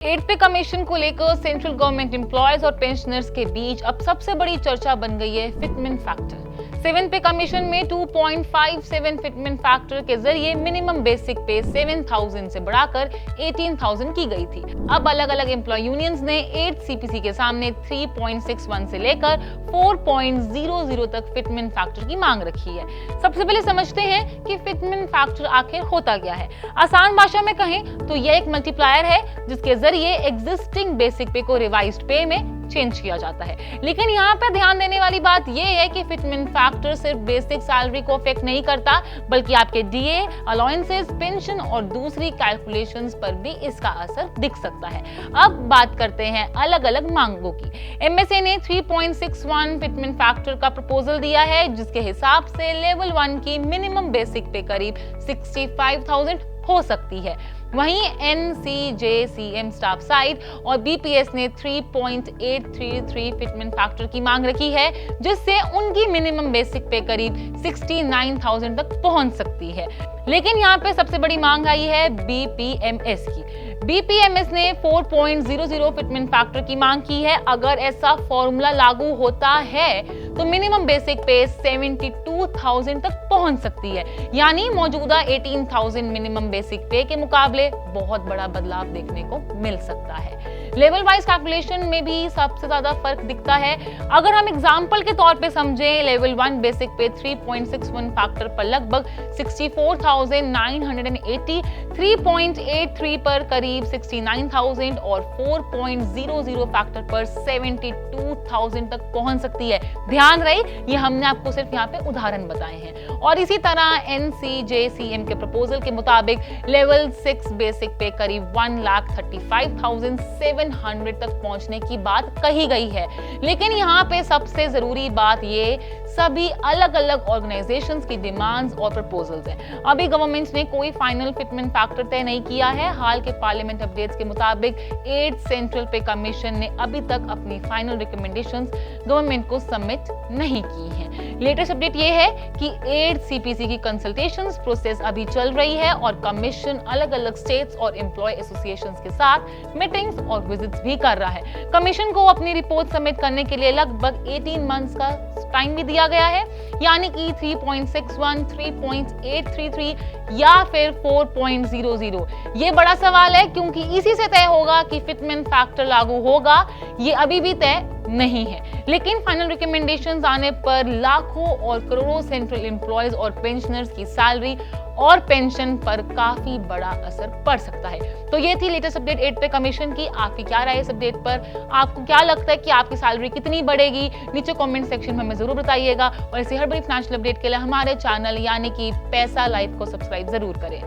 8 पे कमीशन को लेकर सेंट्रल गवर्नमेंट एम्प्लॉयज और पेंशनर्स के बीच अब सबसे बड़ी चर्चा बन गई है फिटमेंट फैक्टर। 7 पे कमीशन में 2.57 फिटमेंट फैक्टर के जरिए मिनिमम बेसिक पे 7,000 से बढ़ाकर 18,000 की गई थी। अब अलग अलग एम्प्लॉय यूनियंस ने 8 सीपीसी के सामने 3.61 से लेकर 4.00 तक फिटमेंट फैक्टर की मांग रखी है। सबसे पहले समझते हैं कि फिटमेंट फैक्टर आखिर होता क्या है। आसान भाषा में कहें तो यह एक मल्टीप्लायर है जिसके जरिए एग्जिस्टिंग बेसिक पे को रिवाइज्ड पे में चेंज किया जाता है। लेकिन यहाँ पे ध्यान देने वाली बात यह है कि फिटमेंट फैक्टर सिर्फ बेसिक सैलरी को अफेक्ट नहीं करता, बल्कि आपके डीए, अलाउंसेस, पेंशन और दूसरी कैलकुलेशंस पर भी इसका असर दिख सकता है। अब बात करते हैं अलग अलग मांगों की। एमएसए ने 3.61 फिटमेंट फैक्टर का प्रपोजल दिया है, जिसके हिसाब से लेवल 1 की मिनिमम बेसिक पे करीब 65,000 हो सकती है। वहीं एनसीजेसीएम स्टाफ साइड और बीपीएस ने 3.833 फिटमेंट फैक्टर की मांग रखी है, जिससे उनकी मिनिमम बेसिक पे करीब 69,000 तक पहुंच सकती है। लेकिन यहाँ पे सबसे बड़ी मांग आई है बीपीएमएस की। बीपीएमएस ने 4.00 फिटमेंट फैक्टर की मांग की है। अगर ऐसा फॉर्मूला लागू होता है तो मिनिमम बेसिक पे 72,000 तक पहुंच सकती है, यानी मौजूदा 18,000 मिनिमम बेसिक पे के मुकाबले बहुत बड़ा बदलाव देखने को मिल सकता है। लेवल वाइज कैलकुलेशन में भी सबसे ज्यादा फर्क दिखता है। अगर हम एग्जांपल के तौर पे समझें, लेवल 1 बेसिक पे 3.61 फैक्टर पर लगभग 64,980, 3.83 पर करीब 69,000 और 4.00 फैक्टर पर 72,000 तक पहुंच सकती है। ध्यान रहे, ये हमने आपको सिर्फ यहाँ पे उदाहरण बताए हैं। और इसी तरह एनसीजेसीएम के प्रपोजल के मुताबिक लेवल 6 बेसिक पे करीब 1,35,700 तक पहुंचने की बात कही गई है। लेकिन यहाँ पे सबसे जरूरी बात ये सभी अलग अलग ऑर्गेनाइजेशंस की डिमांड्स और प्रपोजल्स हैं। अभी गवर्नमेंट ने कोई फाइनल फिटमेंट फैक्टर तय नहीं किया है। हाल के पार्लियामेंट अपडेट्स के मुताबिक 8 सेंट्रल पे कमीशन ने अभी तक अपनी फाइनल रिकमेंडेशंस गवर्नमेंट को सबमिट नहीं की हैं। लेटेस्ट अपडेट ये है कि 8 सीपीसी की कंसल्टेशंस प्रोसेस अभी चल रही है और कमीशन अलग अलग स्टेट्स और एम्प्लॉय एसोसिएशंस के साथ मीटिंग्स और विजिट्स भी कर रहा है। कमीशन को अपनी रिपोर्ट सबमिट करने के लिए लगभग 18 मंथ्स का टाइम भी दिया गया है, यानी कि 3.61, 3.833 या फिर 4.00। ये बड़ा सवाल है, क्योंकि इसी से तय होगा कि फिटमेंट फैक्टर लागू होगा। ये अभी भी तय नहीं है। लेकिन फाइनल रिकमेंडेशंस आने पर लाखों और करोड़ों सेंट्रल एम्प्लॉयज और पेंशनर्स की सैलरी और पेंशन पर काफी बड़ा असर पड़ सकता है। तो ये थी लेटेस्ट अपडेट 8 पे कमीशन की। आपकी क्या राय है इस अपडेट पर? आपको क्या लगता है कि आपकी सैलरी कितनी बढ़ेगी? नीचे कमेंट सेक्शन में हमें जरूर बताइएगा। और ऐसी हर बड़ी फाइनेंशियल अपडेट के लिए हमारे चैनल यानी कि पैसा लाइव को सब्सक्राइब जरूर करें।